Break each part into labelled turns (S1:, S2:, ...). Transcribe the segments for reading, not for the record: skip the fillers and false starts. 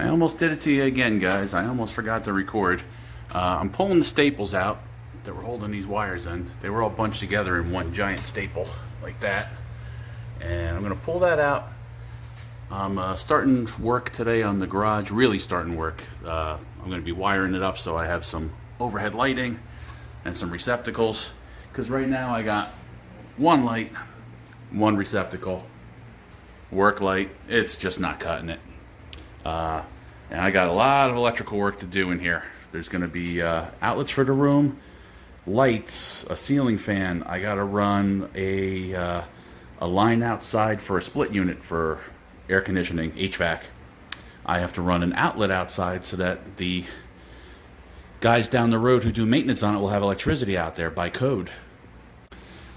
S1: almost did it to you again, guys. I almost forgot to record. I'm pulling the staples out that were holding these wires in. They were all bunched together in one giant staple like that. And I'm going to pull that out. I'm starting work today on the garage, really starting work. I'm going to be wiring it up so I have some overhead lighting and some receptacles. Because right now I got one light, one receptacle, work light. It's just not cutting it. And I got a lot of electrical work to do in here. There's going to be outlets for the room, lights, a ceiling fan. I got to run a line outside for a split unit for air conditioning, HVAC. I have to run an outlet outside so that the guys down the road who do maintenance on it will have electricity out there by code.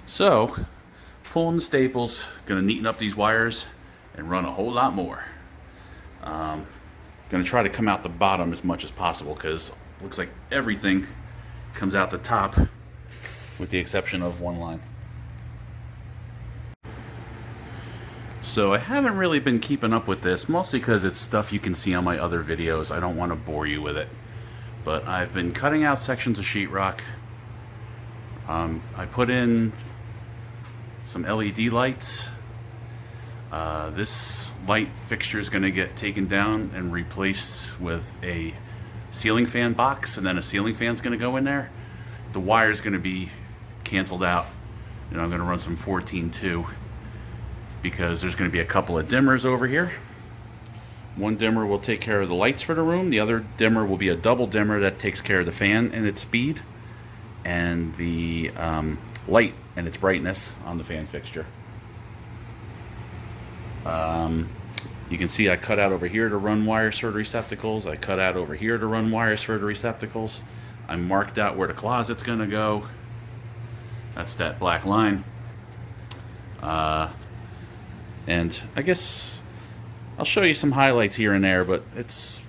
S1: So, pulling the staples, going to neaten up these wires and run a whole lot more. Going to try to come out the bottom as much as possible because it looks like everything comes out the top with the exception of one line. So I haven't really been keeping up with this, mostly because it's stuff you can see on my other videos. I don't want to bore you with it. But I've been cutting out sections of sheetrock. I put in some LED lights. This light fixture is going to get taken down and replaced with a ceiling fan box, and then a ceiling fan is going to go in there. The wire is going to be canceled out, and I'm going to run some 14-2 because there's going to be a couple of dimmers over here. One dimmer will take care of the lights for the room. The other dimmer will be a double dimmer that takes care of the fan and its speed and the light and its brightness on the fan fixture. You can see I cut out over here to run wires for the receptacles. I cut out over here to run wires for the receptacles. I marked out where the closet's going to go. That's that black line. And I guess I'll show you some highlights here and there, but it's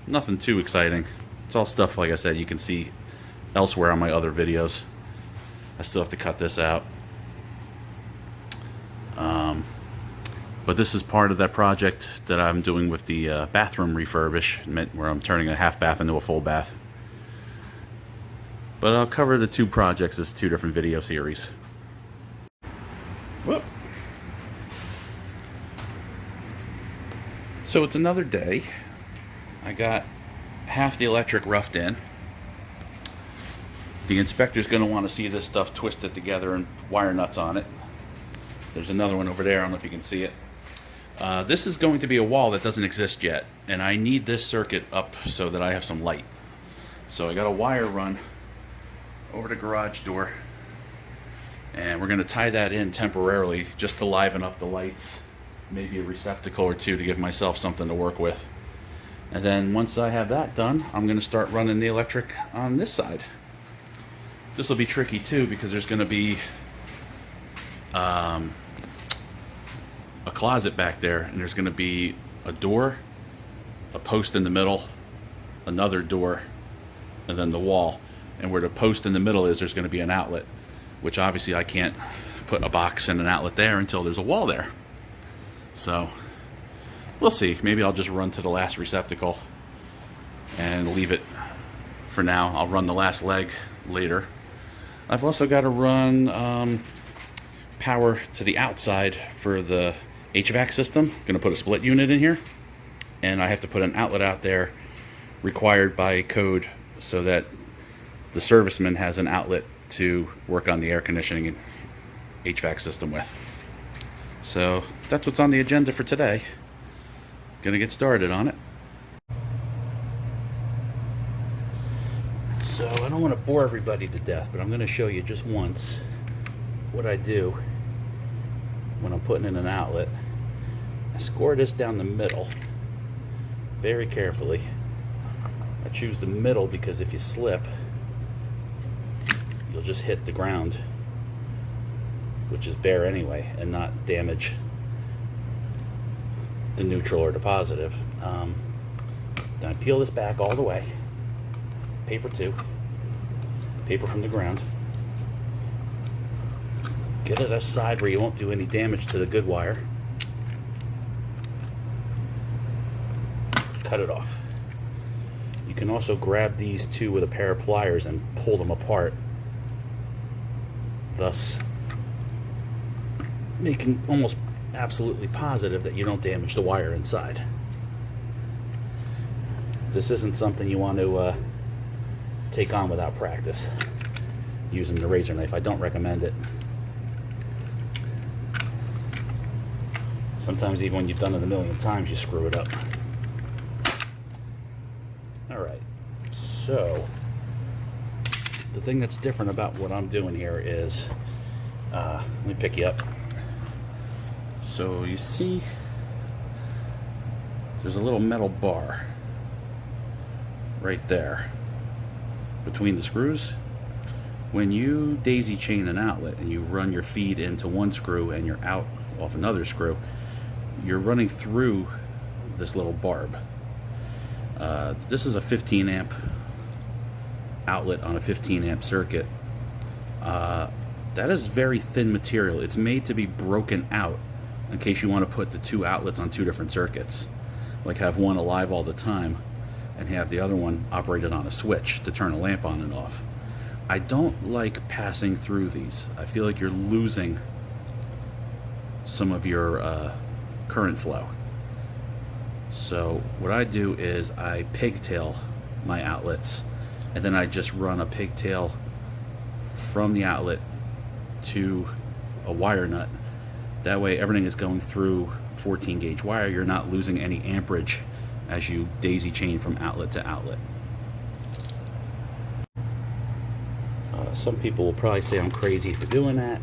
S1: nothing too exciting. It's all stuff, like I said, you can see elsewhere on my other videos. I still have to cut this out. But this is part of that project that I'm doing with the bathroom refurbishment, where I'm turning a half bath into a full bath. But I'll cover the two projects as two different video series. Whoop. So it's another day. I got half the electric roughed in. The inspector's going to want to see this stuff twisted together and wire nuts on it. There's another one over there. I don't know if you can see it. This is going to be a wall that doesn't exist yet, and I need this circuit up so that I have some light. So I got a wire run over the garage door, and we're going to tie that in temporarily just to liven up the lights, maybe a receptacle or two to give myself something to work with. And then once I have that done, I'm going to start running the electric on this side. This will be tricky too because there's going to be a closet back there, and there's going to be a door, a post in the middle, another door, and then the wall. And where the post in the middle is, there's going to be an outlet, which obviously I can't put a box and an outlet there until there's a wall there. So we'll see. Maybe I'll just run to the last receptacle and leave it for now. I'll run the last leg later. I've also got to run power to the outside for the HVAC system. I'm going to put a split unit in here, and I have to put an outlet out there required by code so that the serviceman has an outlet to work on the air conditioning and HVAC system with. So that's what's on the agenda for today. Gonna get started on it. So I don't want to bore everybody to death, but I'm going to show you just once what I do when I'm putting in an outlet. I score this down the middle very carefully. I choose the middle because if you slip, you'll just hit the ground, which is bare anyway, and not damage the neutral or the positive. Then I peel this back all the way. Paper 2. Paper from the ground. Get it aside where you won't do any damage to the good wire. cut it off. You can also grab these two with a pair of pliers and pull them apart, thus making almost absolutely positive that you don't damage the wire inside. This isn't something you want to take on without practice using the razor knife. I don't recommend it. Sometimes even when you've done it a million times, you screw it up. Alright, so the thing that's different about what I'm doing here is, let me pick you up. So you see, there's a little metal bar right there between the screws. When you daisy chain an outlet and you run your feed into one screw and you're out off another screw, you're running through this little barb. This is a 15 amp outlet on a 15 amp circuit. That is very thin material. It's made to be broken out in case you want to put the two outlets on two different circuits, like have one alive all the time and have the other one operated on a switch to turn a lamp on and off. I don't like passing through these. I feel like you're losing some of your current flow. So what I do is I pigtail my outlets, and then I just run a pigtail from the outlet to a wire nut. That way everything is going through 14 gauge wire. You're not losing any amperage as you daisy chain from outlet to outlet. Some people will probably say I'm crazy for doing that.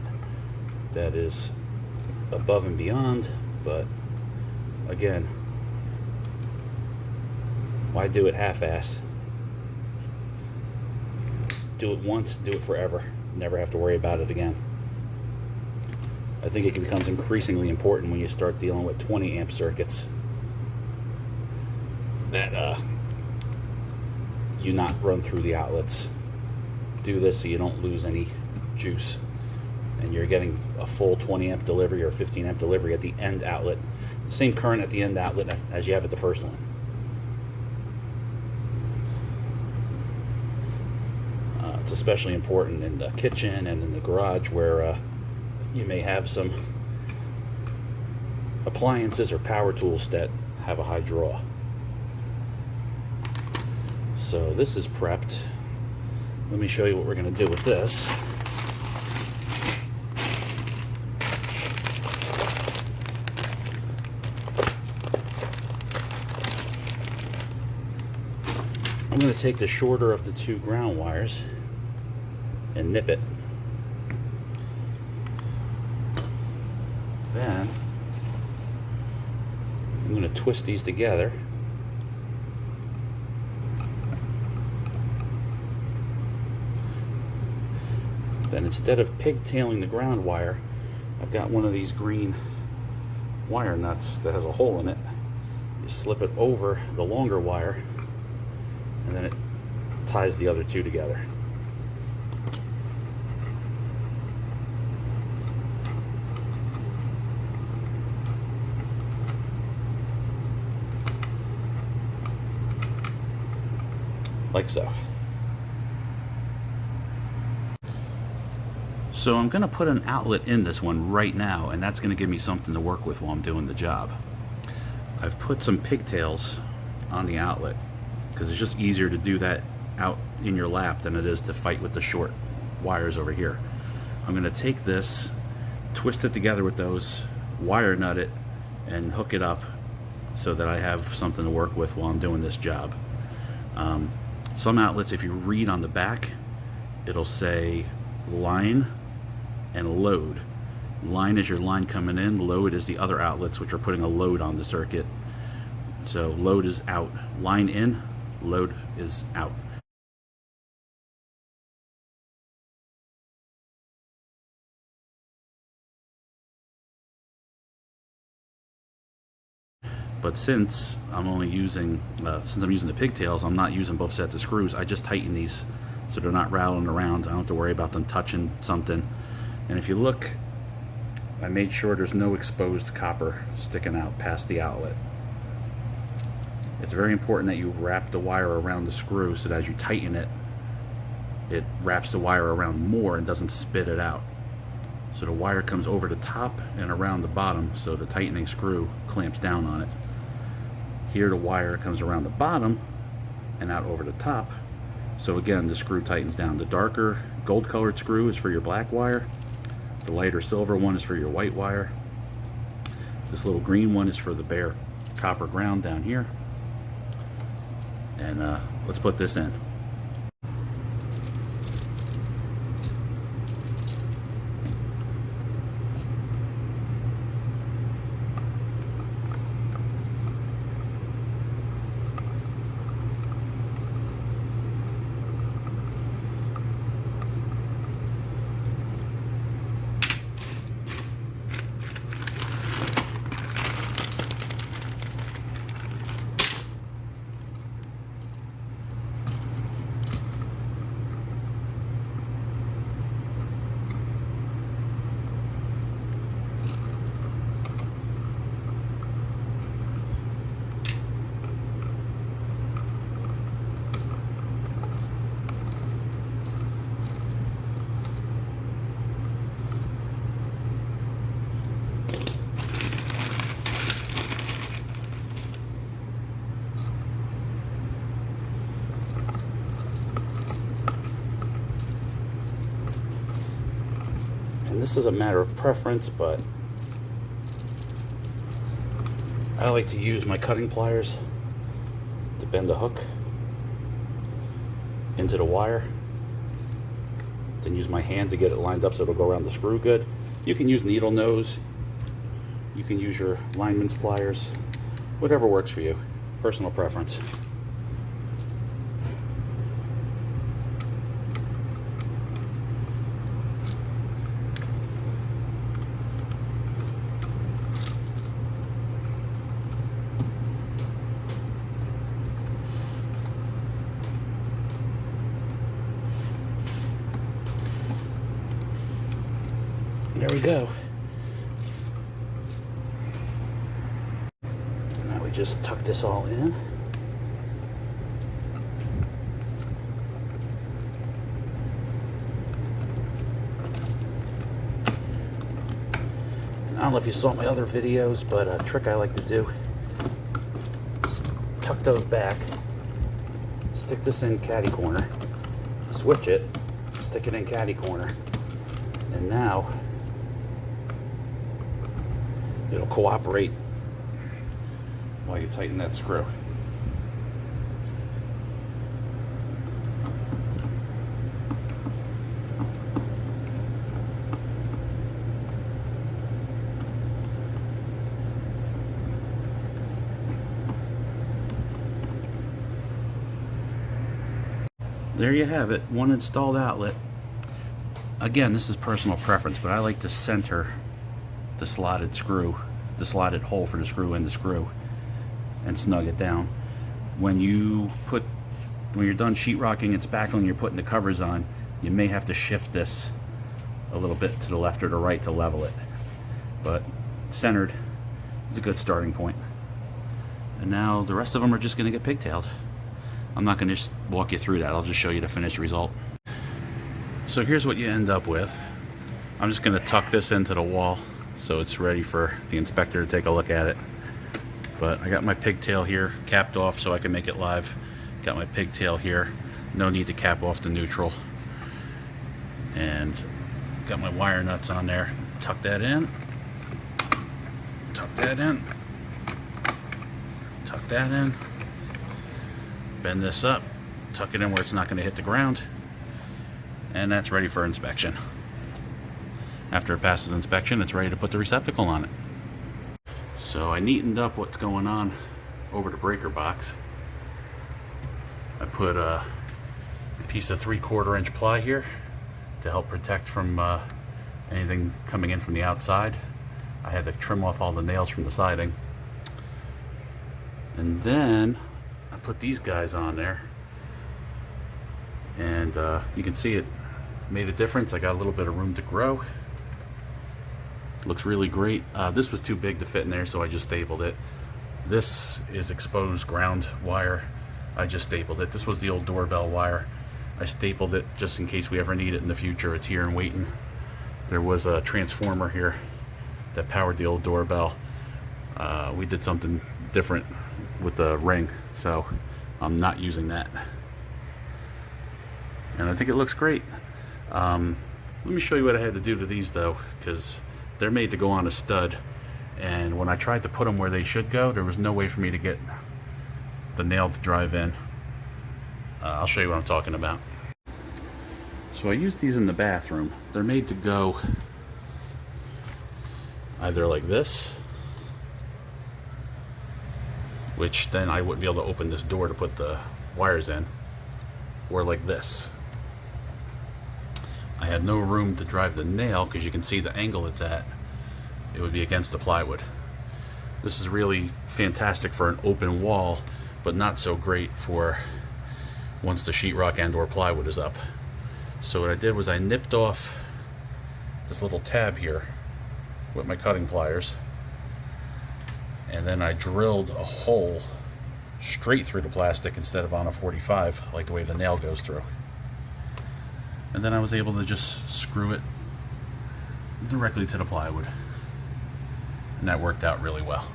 S1: That is above and beyond, but again, why do it half-ass? Do it once, do it forever. Never have to worry about it again. I think it becomes increasingly important when you start dealing with 20 amp circuits that you not run through the outlets. Do this so you don't lose any juice and you're getting a full 20 amp delivery or 15 amp delivery at the end outlet. Same current at the end outlet as you have at the first one. It's especially important in the kitchen and in the garage where you may have some appliances or power tools that have a high draw. So this is prepped. Let me show you what we're going to do with this. I'm going to take the shorter of the two ground wires and nip it. Then I'm going to twist these together. Then instead of pigtailing the ground wire, I've got one of these green wire nuts that has a hole in it. You slip it over the longer wire and then it ties the other two together. Like so. So I'm going to put an outlet in this one right now, and that's going to give me something to work with while I'm doing the job. I've put some pigtails on the outlet because it's just easier to do that out in your lap than it is to fight with the short wires over here. I'm going to take this, twist it together with those, wire nut it, and hook it up so that I have something to work with while I'm doing this job. Some outlets, if you read on the back, it'll say line and load. Line is your line coming in, load is the other outlets which are putting a load on the circuit. So load is out, line in, load is out. But since I'm only using, the pigtails, I'm not using both sets of screws. I just tighten these so they're not rattling around. I don't have to worry about them touching something. And if you look, I made sure there's no exposed copper sticking out past the outlet. It's very important that you wrap the wire around the screw so that as you tighten it, it wraps the wire around more and doesn't spit it out. So the wire comes over the top and around the bottom, so the tightening screw clamps down on it. Here the wire comes around the bottom and out over the top, so again the screw tightens down. The darker gold colored screw is for your black wire, the lighter silver one is for your white wire, this little green one is for the bare copper ground down here. And let's put this in. And this is a matter of preference, but I like to use my cutting pliers to bend the hook into the wire, then use my hand to get it lined up so it'll go around the screw good. You can use needle nose, you can use your lineman's pliers, whatever works for you, personal preference. There we go. Now we just tuck this all in. And I don't know if you saw my other videos, but a trick I like to do is tuck those back, stick this in caddy corner, switch it, stick it in caddy corner, and now it'll cooperate while you tighten that screw. There you have it, one installed outlet. Again, this is personal preference, but I like to center the slotted screw, the slotted hole for the screw in the screw, and snug it down. When you're done sheetrocking and spackling, you're putting the covers on, you may have to shift this a little bit to the left or the right to level it. But centered is a good starting point. And now the rest of them are just going to get pigtailed. I'm not going to just walk you through that, I'll just show you the finished result. So here's what you end up with. I'm just going to tuck this into the wall so it's ready for the inspector to take a look at it. But I got my pigtail here capped off so I can make it live. Got my pigtail here, no need to cap off the neutral. And got my wire nuts on there. Tuck that in, tuck that in, tuck that in, bend this up, tuck it in where it's not going to hit the ground, and that's ready for inspection. After it passes inspection, it's ready to put the receptacle on it. So I neatened up what's going on over the breaker box. I put a piece of 3/4 inch ply here to help protect from anything coming in from the outside. I had to trim off all the nails from the siding. And then I put these guys on there, and you can see it made a difference. I got a little bit of room to grow. Looks really great. This was too big to fit in there, so I just stapled it. This is exposed ground wire. I just stapled it. This was the old doorbell wire. I stapled it just in case we ever need it in the future. It's here and waiting. There was a transformer here that powered the old doorbell. We did something different with the ring, so I'm not using that. And I think it looks great. Let me show you what I had to do to these though, because they're made to go on a stud. And when I tried to put them where they should go, there was no way for me to get the nail to drive in. I'll show you what I'm talking about. So I used these in the bathroom. They're made to go either like this, which then I wouldn't be able to open this door to put the wires in, or like this. I had no room to drive the nail because you can see the angle it's at. It would be against the plywood. This is really fantastic for an open wall, but not so great for once the sheetrock and or plywood is up. So what I did was I nipped off this little tab here with my cutting pliers, and then I drilled a hole straight through the plastic instead of on a 45 like the way the nail goes through. And then I was able to just screw it directly to the plywood. And that worked out really well.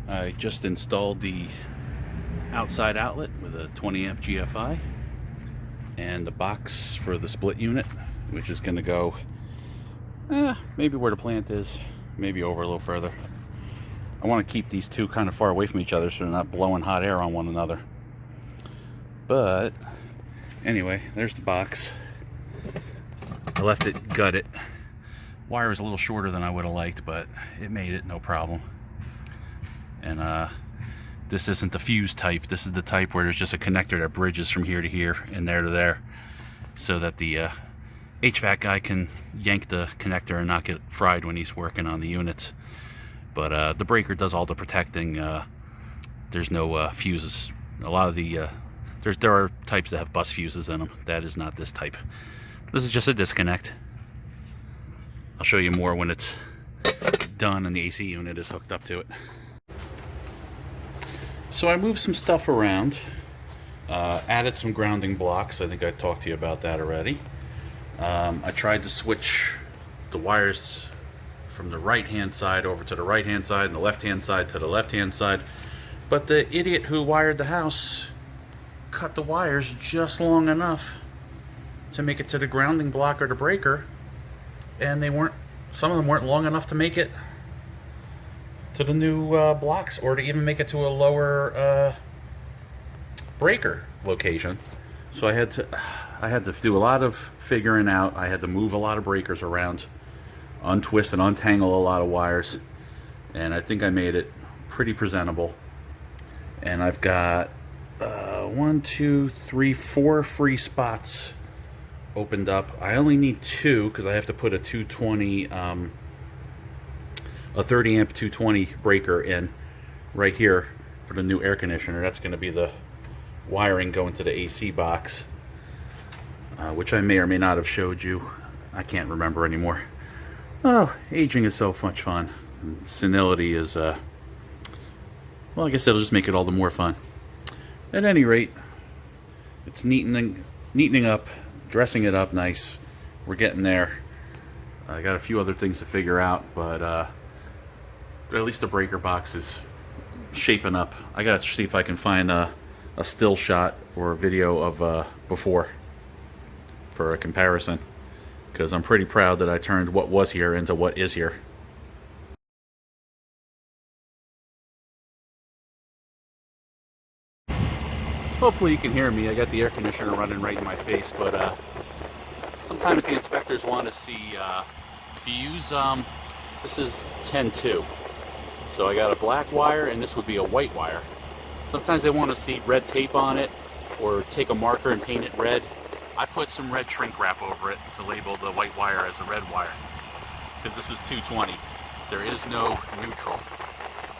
S1: I just installed the outside outlet with a 20 amp GFI and the box for the split unit, which is going to go maybe where the plant is, maybe over a little further. I want to keep these two kind of far away from each other so they're not blowing hot air on one another. But anyway, there's the box. I left it gutted. Wire was a little shorter than I would have liked, but it made it no problem. And this isn't the fuse type. This is the type where there's just a connector that bridges from here to here and there to there, so that the HVAC guy can yank the connector and not get fried when he's working on the units. But the breaker does all the protecting. There's no fuses. A lot of the there are types that have bus fuses in them. That is not this type. This is just a disconnect. I'll show you more when it's done and the AC unit is hooked up to it. So I moved some stuff around, added some grounding blocks. I think I talked to you about that already. I tried to switch the wires from the right hand side over to the right hand side and the left hand side to the left hand side, but the idiot who wired the house cut the wires just long enough to make it to the grounding block or the breaker, and some of them weren't long enough to make it to the new blocks, or to even make it to a lower breaker location. So I had to do a lot of figuring out. I had to move a lot of breakers around, untwist and untangle a lot of wires, and I think I made it pretty presentable. And I've got 1, 2, 3, 4 free spots opened up. I only need 2 because I have to put a 220 a 30 amp 220 breaker in right here for the new air conditioner. That's going to be the wiring going to the AC box, which I may or may not have showed you. I can't remember anymore. Oh, aging is so much fun. Senility is, well, I guess it'll just make it all the more fun. At any rate, it's neatening up, dressing it up nice. We're getting there. I got a few other things to figure out, but at least the breaker box is shaping up. I gotta see if I can find a still shot or a video of before for a comparison, because I'm pretty proud that I turned what was here into what is here. Hopefully you can hear me. I got the air conditioner running right in my face, but sometimes the inspectors want to see if you use this is 10-2. So I got a black wire, and this would be a white wire. Sometimes they want to see red tape on it, or take a marker and paint it red. I put some red shrink wrap over it to label the white wire as a red wire, because this is 220. There is no neutral.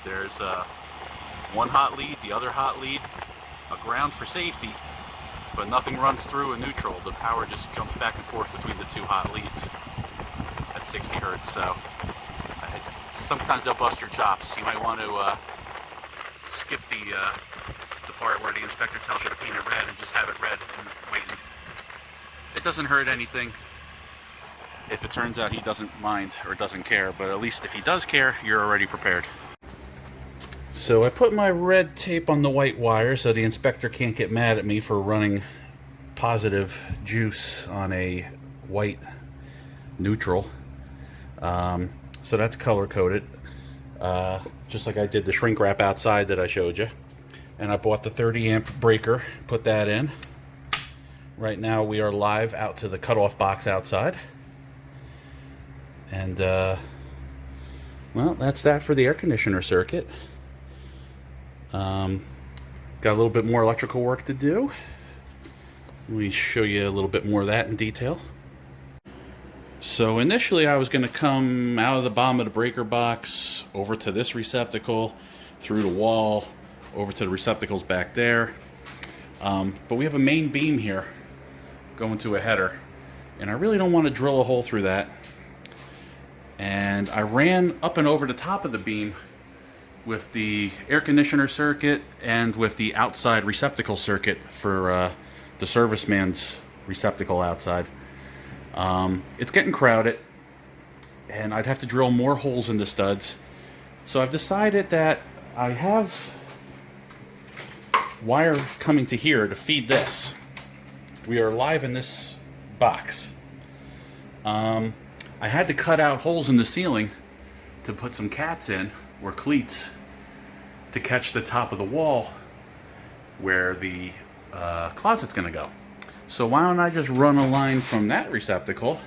S1: There's one hot lead, the other hot lead, a ground for safety, but nothing runs through a neutral. The power just jumps back and forth between the two hot leads at 60 hertz. So sometimes they'll bust your chops. You might want to skip the part where the inspector tells you to paint it red and just have it red and wait. It doesn't hurt anything if it turns out he doesn't mind or doesn't care, but at least if he does care, you're already prepared. So I put my red tape on the white wire so the inspector can't get mad at me for running positive juice on a white neutral. So that's color coded, just like I did the shrink wrap outside that I showed you. And I bought the 30 amp breaker, put that in. Right now we are live out to the cutoff box outside. And well, that's that for the air conditioner circuit. Got a little bit more electrical work to do. Let me show you a little bit more of that in detail. So initially I was going to come out of the bottom of the breaker box over to this receptacle, through the wall, over to the receptacles back there. But we have a main beam here going to a header, and I really don't want to drill a hole through that. And I ran up and over the top of the beam with the air conditioner circuit and with the outside receptacle circuit for the serviceman's receptacle outside. It's getting crowded, and I'd have to drill more holes in the studs. So I've decided that I have wire coming to here to feed this. We are live in this box. I had to cut out holes in the ceiling to put some cats in, or cleats, to catch the top of the wall where the closet's gonna go. So why don't I just run a line from that receptacle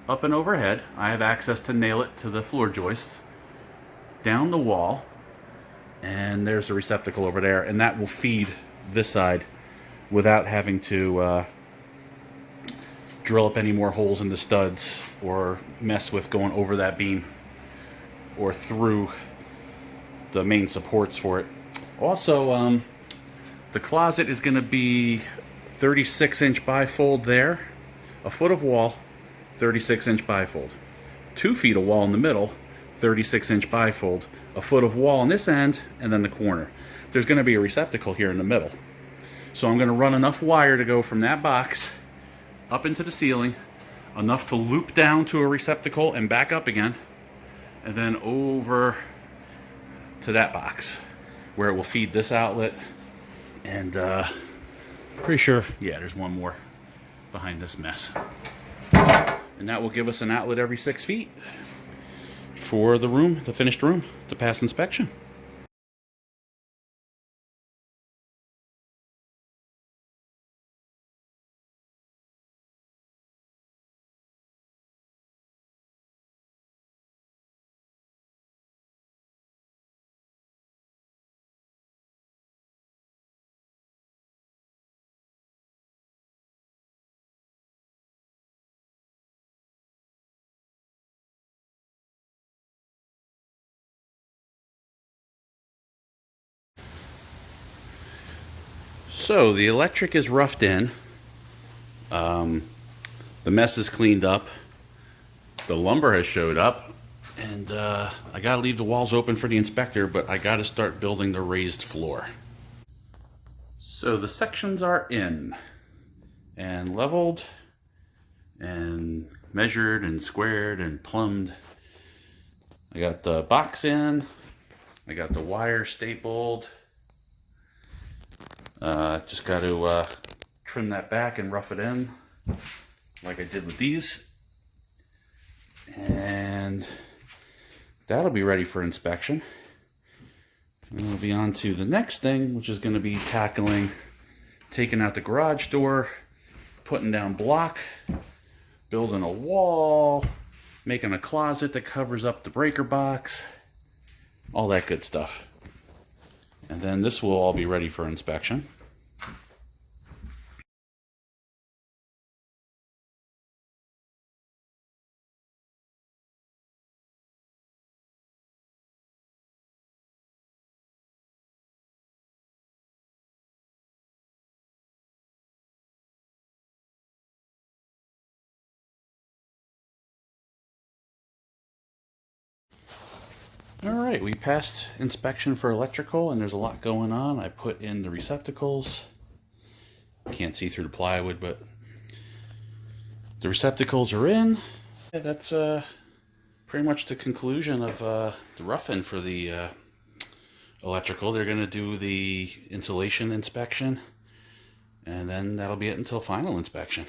S1: up and overhead. I have access to nail it to the floor joists, down the wall, and there's a receptacle over there, and that will feed this side without having to drill up any more holes in the studs or mess with going over that beam or through the main supports for it. Also, the closet is going to be 36-inch bifold there, a foot of wall, 36-inch bifold, 2 feet of wall in the middle, 36-inch bifold, a foot of wall on this end, and then the corner. There's going to be a receptacle here in the middle. So I'm going to run enough wire to go from that box up into the ceiling, enough to loop down to a receptacle and back up again, and then over to that box where it will feed this outlet. And pretty sure, yeah, there's one more behind this mess. And that will give us an outlet every 6 feet for the room, the finished room, to pass inspection. So the electric is roughed in, the mess is cleaned up, the lumber has showed up, and I gotta leave the walls open for the inspector, but I gotta start building the raised floor. So the sections are in and leveled and measured and squared and plumbed. I got the box in, I got the wire stapled. Just got to trim that back and rough it in like I did with these, and that'll be ready for inspection. And we'll be on to the next thing, which is going to be taking out the garage door, putting down block, building a wall, making a closet that covers up the breaker box, all that good stuff. And then this will all be ready for inspection. Alright, we passed inspection for electrical, and there's a lot going on. I put in the receptacles. Can't see through the plywood, but the receptacles are in. Yeah, that's pretty much the conclusion of the roughing for the electrical. They're going to do the insulation inspection, and then that'll be it until final inspection.